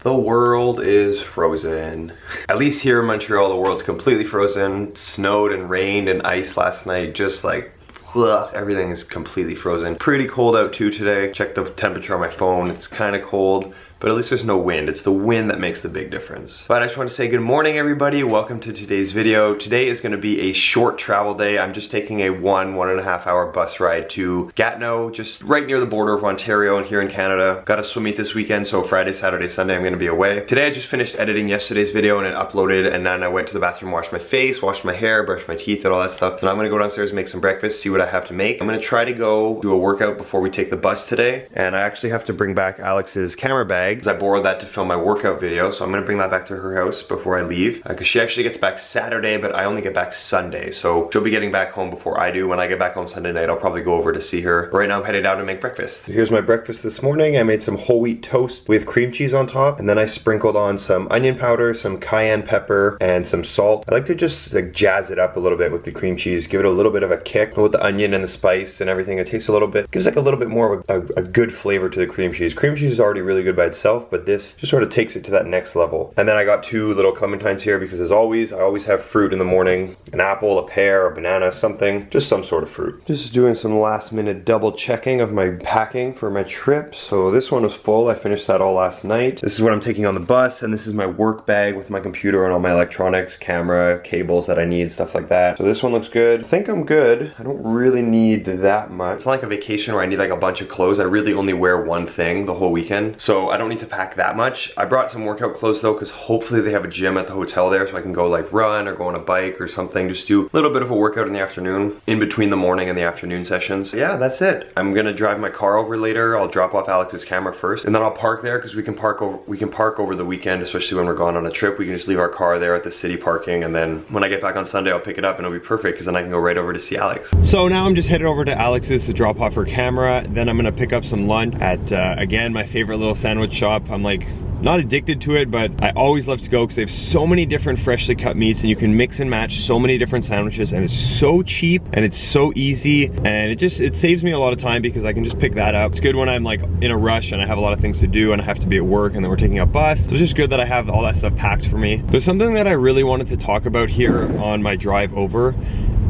The world is frozen. At least here in Montreal, the world's completely frozen. Snowed and rained and ice last night, just like, ugh, everything is completely frozen. Pretty cold out too today. Checked the temperature on my phone, it's kind of cold. But at least there's no wind. It's the wind that makes the big difference. But I just want to say good morning, everybody. Welcome to today's video. Today is going to be a short travel day. I'm just taking a one and a half hour bus ride to Gatineau, just right near the border of Ontario and here in Canada. Got a swim meet this weekend, so Friday, Saturday, Sunday, I'm going to be away. Today I just finished editing yesterday's video and it uploaded, and then I went to the bathroom, washed my face, washed my hair, brushed my teeth and all that stuff. And I'm going to go downstairs and make some breakfast, see what I have to make. I'm going to try to go do a workout before we take the bus today. And I actually have to bring back Alex's camera bag, because I borrowed that to film my workout video, so I'm gonna bring that back to her house before I leave, because she actually gets back Saturday, but I only get back Sunday, so she'll be getting back home before I do. When I get back home Sunday night, I'll probably go over to see her. But right now I'm headed out to make breakfast. So here's my breakfast this morning. I made some whole wheat toast with cream cheese on top, and then I sprinkled on some onion powder, some cayenne pepper, and some salt. I like to just like jazz it up a little bit with the cream cheese, give it a little bit of a kick with the onion and the spice and everything. It tastes a little bit, gives like a little bit more of a good flavor to the cream cheese. Cream cheese is already really good by itself, but this just sort of takes it to that next level. And then I got 2 little clementines here because, as always, I always have fruit in the morning. An apple, a pear, a banana, something, just some sort of fruit. Just doing some last minute double checking of my packing for my trip. So this one was full. I finished that all last night. This is what I'm taking on the bus, and this is my work bag with my computer and all my electronics, camera, cables that I need, stuff like that. So this one looks good. I think I'm good. I don't really need that much. It's not like a vacation where I need like a bunch of clothes. I really only wear one thing the whole weekend, so I don't need to pack that much. I brought some workout clothes though, because hopefully they have a gym at the hotel there, so I can go like run or go on a bike or something, just do a little bit of a workout in the afternoon, in between the morning and the afternoon sessions. Yeah, that's it. I'm gonna drive my car over later. I'll drop off Alex's camera first, and then I'll park there, because we can park over the weekend, especially when we're gone on a trip. We can just leave our car there at the city parking, and then when I get back on Sunday, I'll pick it up and it'll be perfect, because then I can go right over to see Alex. So now I'm just headed over to Alex's to drop off her camera. Then I'm gonna pick up some lunch at, again, my favorite little sandwich shop. I'm like, not addicted to it, but I always love to go because they have so many different freshly cut meats, and you can mix and match so many different sandwiches, and it's so cheap and it's so easy, and it saves me a lot of time because I can just pick that up. It's good when I'm like in a rush and I have a lot of things to do and I have to be at work and then we're taking a bus. It's just good that I have all that stuff packed for me. There's something that I really wanted to talk about here on my drive over.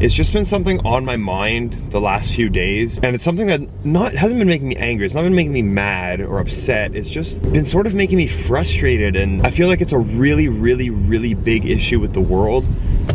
It's just been something on my mind the last few days, and it's something that hasn't been making me angry. It's not been making me mad or upset. It's just been sort of making me frustrated, and I feel like it's a really, really, really big issue with the world,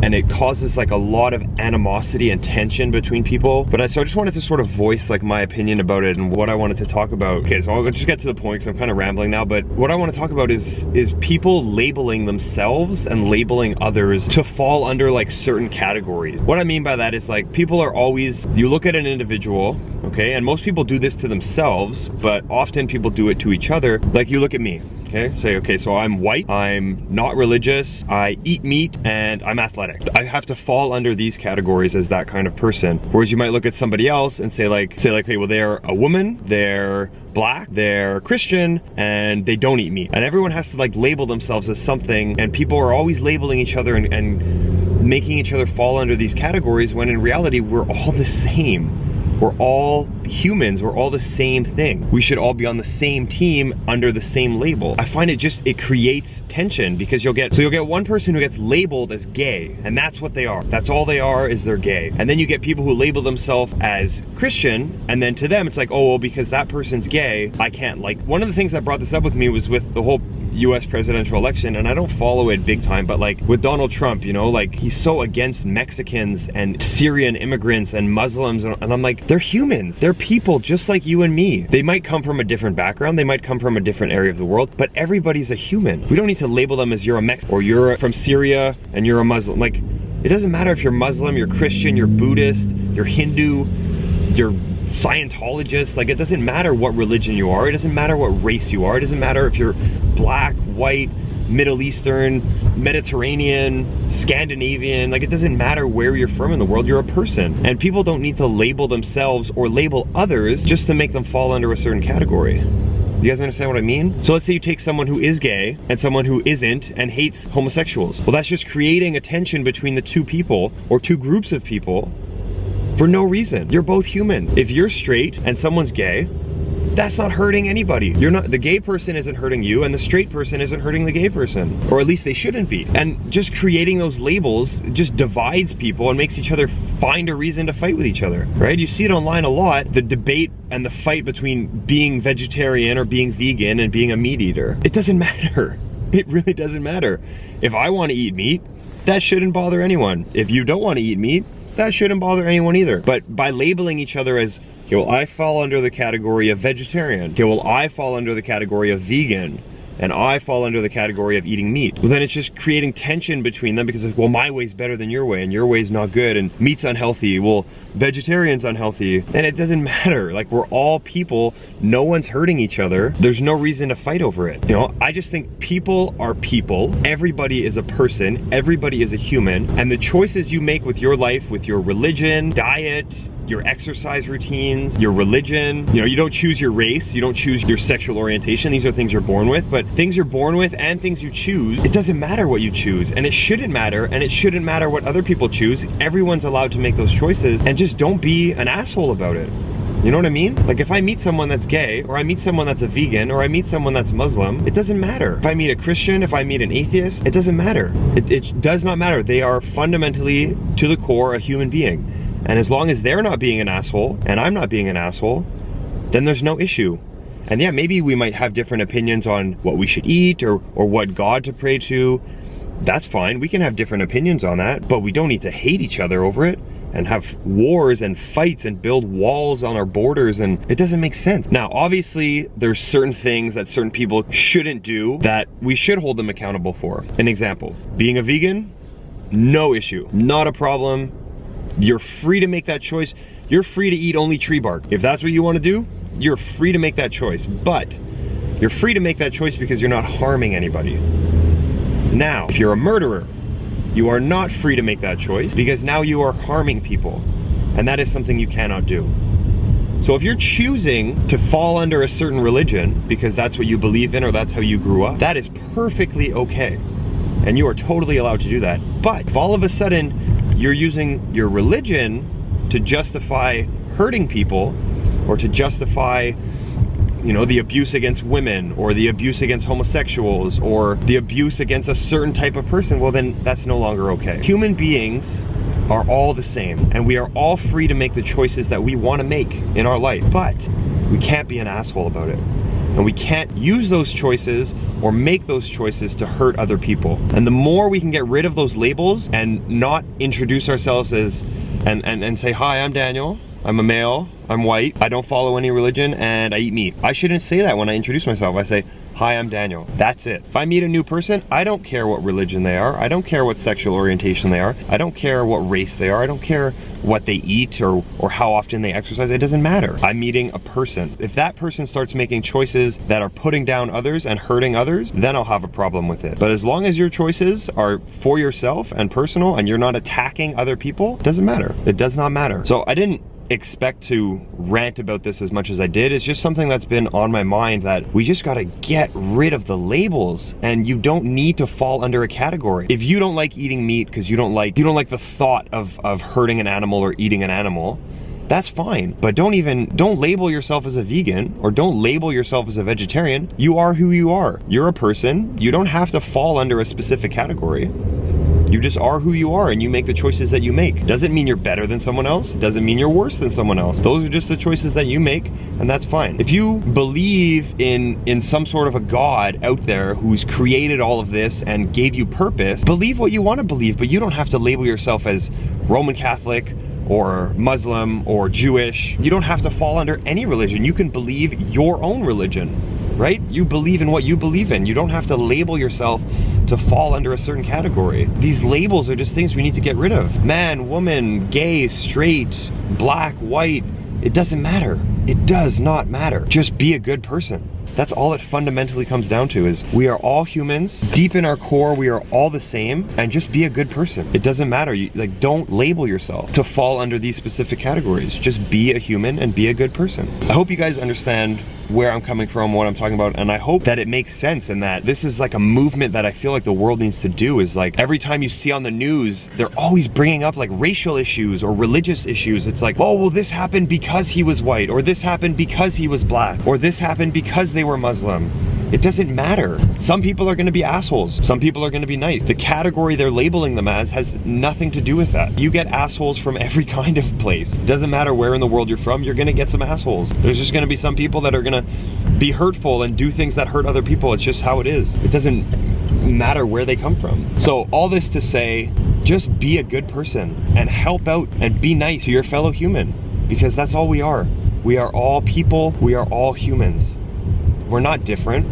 and it causes like a lot of animosity and tension between people. So I just wanted to sort of voice like my opinion about it and what I wanted to talk about. Okay, so I'll just get to the point because I'm kind of rambling now, but what I want to talk about is people labeling themselves and labeling others to fall under like certain categories. What I mean by that is like, people are always, you look at an individual, okay, and most people do this to themselves, but often people do it to each other. Like, you look at me, okay, say, okay, so I'm white, I'm not religious, I eat meat, and I'm athletic. I have to fall under these categories as that kind of person. Whereas you might look at somebody else and say like, hey, well, they're a woman, they're black, they're Christian, and they don't eat meat. And everyone has to like label themselves as something, and people are always labeling each other and making each other fall under these categories, when in reality we're all the same. We're all humans, we're all the same thing. We should all be on the same team under the same label. I find it creates tension, because you'll get one person who gets labeled as gay, and that's what they are. That's all they are, is they're gay. And then you get people who label themselves as Christian, and then to them it's like, oh, well, because that person's gay, I can't like. One of the things that brought this up with me was with the whole US presidential election, and I don't follow it big time, but like with Donald Trump, you know, like he's so against Mexicans and Syrian immigrants and Muslims, and I'm like, they're humans, they're people just like you and me. They might come from a different background, they might come from a different area of the world, but everybody's a human. We don't need to label them as you're a Mexican or you're from Syria and you're a Muslim. Like, it doesn't matter if you're Muslim, you're Christian, you're Buddhist, you're Hindu, you're Scientologist. Like, it doesn't matter what religion you are, it doesn't matter what race you are, it doesn't matter if you're black, white, Middle Eastern, Mediterranean, Scandinavian. Like, it doesn't matter where you're from in the world, you're a person. And people don't need to label themselves or label others just to make them fall under a certain category. You guys understand what I mean? So let's say you take someone who is gay and someone who isn't and hates homosexuals. Well, that's just creating a tension between the two people or two groups of people for no reason. You're both human. If you're straight and someone's gay, that's not hurting anybody. The gay person isn't hurting you, and the straight person isn't hurting the gay person. Or at least they shouldn't be. And just creating those labels just divides people and makes each other find a reason to fight with each other, right? You see it online a lot, the debate and the fight between being vegetarian or being vegan and being a meat eater. It doesn't matter. It really doesn't matter. If I want to eat meat, that shouldn't bother anyone. If you don't want to eat meat, that shouldn't bother anyone either. But by labeling each other as, okay, well, I fall under the category of vegetarian. Okay, well, I fall under the category of vegan. And I fall under the category of eating meat. Well, then it's just creating tension between them because, well, my way's better than your way, and your way's not good, and meat's unhealthy. Well, vegetarian's unhealthy. And it doesn't matter. Like, we're all people. No one's hurting each other. There's no reason to fight over it. You know, I just think people are people. Everybody is a person. Everybody is a human. And the choices you make with your life, with your religion, diet, your exercise routines, your religion, you know, you don't choose your race, you don't choose your sexual orientation. These are things you're born with, but things you're born with and things you choose, it doesn't matter what you choose, and it shouldn't matter, and it shouldn't matter what other people choose. Everyone's allowed to make those choices, and just don't be an asshole about it. You know what I mean? Like, if I meet someone that's gay, or I meet someone that's a vegan, or I meet someone that's Muslim, it doesn't matter. If I meet a Christian, if I meet an atheist, it doesn't matter. It does not matter. They are fundamentally, to the core, a human being. And as long as they're not being an asshole, and I'm not being an asshole, then there's no issue. And yeah, maybe we might have different opinions on what we should eat, or what God to pray to. That's fine, we can have different opinions on that, but we don't need to hate each other over it, and have wars and fights and build walls on our borders, and it doesn't make sense. Now, obviously, there's certain things that certain people shouldn't do that we should hold them accountable for. An example, being a vegan, no issue, not a problem. You're free to make that choice. You're free to eat only tree bark. If that's what you want to do, you're free to make that choice. But you're free to make that choice because you're not harming anybody. Now, if you're a murderer, you are not free to make that choice because now you are harming people. And that is something you cannot do. So if you're choosing to fall under a certain religion because that's what you believe in or that's how you grew up, that is perfectly okay. And you are totally allowed to do that. But if all of a sudden you're using your religion to justify hurting people, or to justify, you know, the abuse against women, or the abuse against homosexuals, or the abuse against a certain type of person, well, then that's no longer okay. Human beings are all the same, and we are all free to make the choices that we want to make in our life, but we can't be an asshole about it. And we can't use those choices or make those choices to hurt other people. And the more we can get rid of those labels and not introduce ourselves as, and say, hi, I'm Daniel, I'm a male, I'm white, I don't follow any religion, and I eat meat. I shouldn't say that when I introduce myself. I say, hi, I'm Daniel. That's it. If I meet a new person, I don't care what religion they are. I don't care what sexual orientation they are. I don't care what race they are. I don't care what they eat or how often they exercise. It doesn't matter. I'm meeting a person. If that person starts making choices that are putting down others and hurting others, then I'll have a problem with it. But as long as your choices are for yourself and personal and you're not attacking other people, it doesn't matter. It does not matter. So I didn't expect to rant about this as much as I did. It's just something that's been on my mind, that we just gotta get rid of the labels, and you don't need to fall under a category. If you don't like eating meat because you don't like the thought of hurting an animal or eating an animal, that's fine. But don't label yourself as a vegan, or don't label yourself as a vegetarian. You are who you are. You're a person. You don't have to fall under a specific category. You just are who you are, and you make the choices that you make. Doesn't mean you're better than someone else. Doesn't mean you're worse than someone else. Those are just the choices that you make, and that's fine. If you believe in some sort of a God out there who's created all of this and gave you purpose, believe what you want to believe, but you don't have to label yourself as Roman Catholic or Muslim or Jewish. You don't have to fall under any religion. You can believe your own religion, right? You believe in what you believe in. You don't have to label yourself to fall under a certain category. These labels are just things we need to get rid of. Man, woman, gay, straight, black, white, it doesn't matter. It does not matter. Just be a good person. That's all it fundamentally comes down to, is we are all humans. Deep in our core, we are all the same, and just be a good person. It doesn't matter. Like, don't label yourself to fall under these specific categories. Just be a human and be a good person. I hope you guys understand where I'm coming from, what I'm talking about, and I hope that it makes sense, and that this is like a movement that I feel like the world needs to do. Is like, every time you see on the news, they're always bringing up like racial issues or religious issues. It's like, oh, well, this happened because he was white, or this happened because he was black, or this happened because they were Muslim. It doesn't matter. Some people are gonna be assholes. Some people are gonna be nice. The category they're labeling them as has nothing to do with that. You get assholes from every kind of place. It doesn't matter where in the world you're from, you're gonna get some assholes. There's just gonna be some people that are gonna be hurtful and do things that hurt other people. It's just how it is. It doesn't matter where they come from. So all this to say, just be a good person and help out and be nice to your fellow human, because that's all we are. We are all people. We are all humans. We're not different.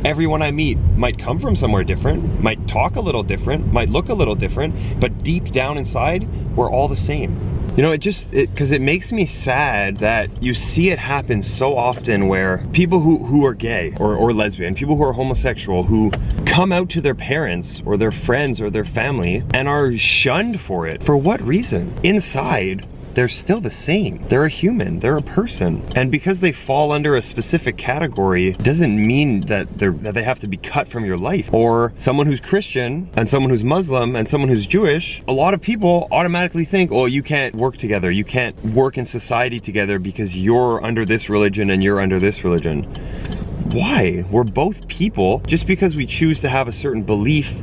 Everyone I meet might come from somewhere different, might talk a little different, might look a little different, but deep down inside, we're all the same. You know, because it makes me sad that you see it happen so often, where people who are gay or lesbian, people who are homosexual, who come out to their parents or their friends or their family and are shunned for it. For what reason? Inside, they're still the same. They're a human, they're a person. And because they fall under a specific category doesn't mean that they have to be cut from your life. Or someone who's Christian and someone who's Muslim and someone who's Jewish, a lot of people automatically think, oh, you can't work together, you can't work in society together because you're under this religion and you're under this religion. Why? We're both people. Just because we choose to have a certain belief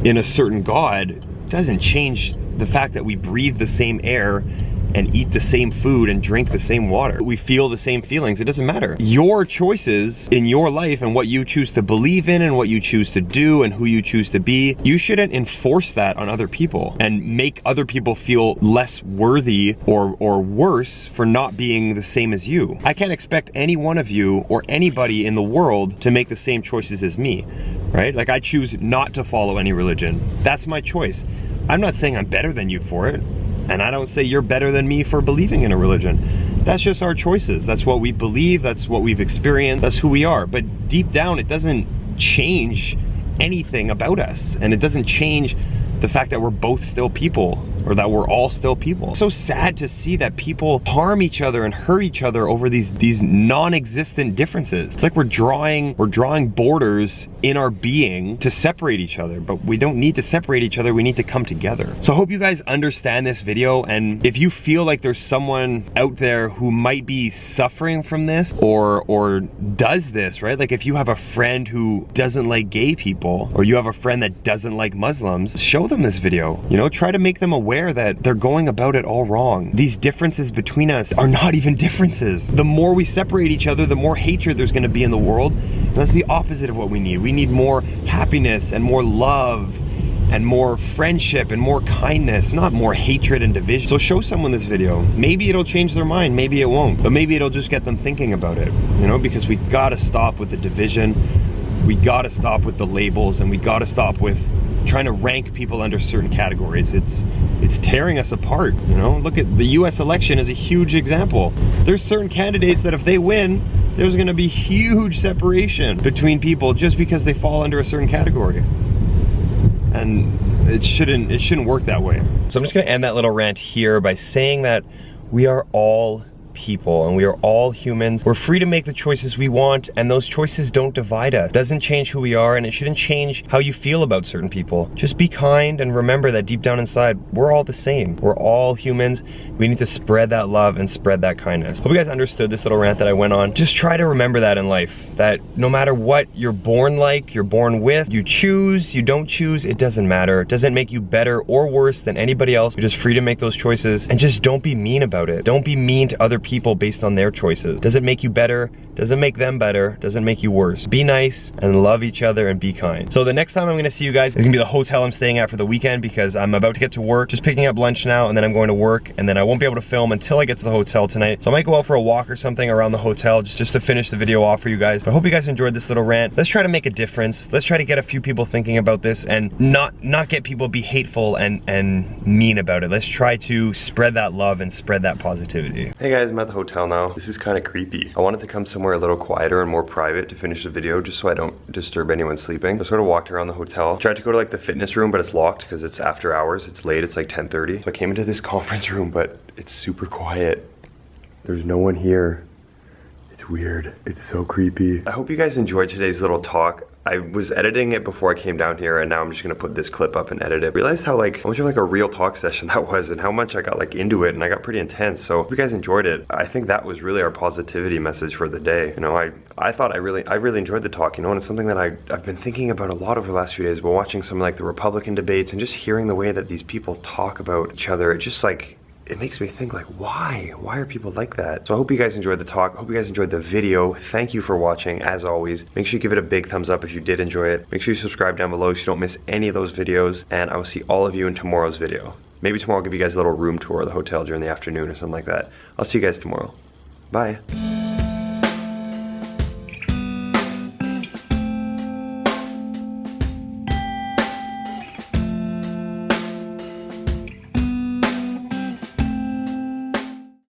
in a certain God doesn't change the fact that we breathe the same air and eat the same food and drink the same water. We feel the same feelings. It doesn't matter. Your choices in your life and what you choose to believe in and what you choose to do and who you choose to be, you shouldn't enforce that on other people and make other people feel less worthy or worse for not being the same as you. I can't expect any one of you or anybody in the world to make the same choices as me, right? Like, I choose not to follow any religion. That's my choice. I'm not saying I'm better than you for it. And I don't say you're better than me for believing in a religion. That's just our choices. That's what we believe, that's what we've experienced, that's who we are. But deep down, it doesn't change anything about us. And it doesn't change the fact that we're both still people, or that we're all still people. It's so sad to see that people harm each other and hurt each other over these non-existent differences. It's like we're drawing borders in our being to separate each other, but we don't need to separate each other, we need to come together. So I hope you guys understand this video, and if you feel like there's someone out there who might be suffering from this or does this, right? Like, if you have a friend who doesn't like gay people, or you have a friend that doesn't like Muslims, show them this video. You know, try to make them aware that they're going about it all wrong. These differences between us are not even differences. The more we separate each other, the more hatred there's going to be in the world. And that's the opposite of what we need. We need more happiness and more love and more friendship and more kindness, not more hatred and division. So show someone this video. Maybe it'll change their mind, maybe it won't, but maybe it'll just get them thinking about it, you know, because we gotta stop with the division, we gotta stop with the labels, and we gotta stop with trying to rank people under certain categories. It's tearing us apart, you know? Look at the US election as a huge example. There's certain candidates that if they win, there's gonna be huge separation between people just because they fall under a certain category. And it shouldn't work that way. So I'm just gonna end that little rant here by saying that we are all people and we are all humans. We're free to make the choices we want, and those choices don't divide us. It doesn't change who we are, and it shouldn't change how you feel about certain people. Just be kind and remember that deep down inside, we're all the same. We're all humans. We need to spread that love and spread that kindness. Hope you guys understood this little rant that I went on. Just try to remember that in life, that no matter what you're born like, you're born with, you choose, you don't choose, it doesn't matter. It doesn't make you better or worse than anybody else. You're just free to make those choices, and just don't be mean about it. Don't be mean to other people based on their choices. Doesn't make you better, doesn't make them better, doesn't make you worse. Be nice and love each other and be kind. So the next time I'm gonna see you guys is gonna be the hotel I'm staying at for the weekend, because I'm about to get to work, just picking up lunch now, and then I'm going to work, and then I won't be able to film until I get to the hotel tonight. So I might go out for a walk or something around the hotel just to finish the video off for you guys. But I hope you guys enjoyed this little rant. Let's try to make a difference. Let's try to get a few people thinking about this and not get people be hateful and mean about it. Let's try to spread that love and spread that positivity. Hey guys, guys I'm at the hotel now. This is kind of creepy. I wanted to come somewhere a little quieter and more private to finish the video just so I don't disturb anyone sleeping. I sort of walked around the hotel. Tried to go to like the fitness room, but it's locked because it's after hours. It's late, it's like 10:30. So I came into this conference room, but it's super quiet. There's no one here. It's weird. It's so creepy. I hope you guys enjoyed today's little talk. I was editing it before I came down here, and now I'm just gonna put this clip up and edit it. I realized how much of like a real talk session that was, and how much I got like into it, and I got pretty intense. So if you guys enjoyed it, I think that was really our positivity message for the day. You know, I thought I really enjoyed the talk, you know, and it's something that I've been thinking about a lot over the last few days, but watching some like the Republican debates and just hearing the way that these people talk about each other, it just like, it makes me think like, why are people like that? So I hope you guys enjoyed the talk. I hope you guys enjoyed the video. Thank you for watching. As always, make sure you give it a big thumbs up if you did enjoy it. Make sure you subscribe down below so you don't miss any of those videos, and I will see all of you in tomorrow's video. Maybe tomorrow I'll give you guys a little room tour of the hotel during the afternoon or something like that. I'll see you guys tomorrow. Bye.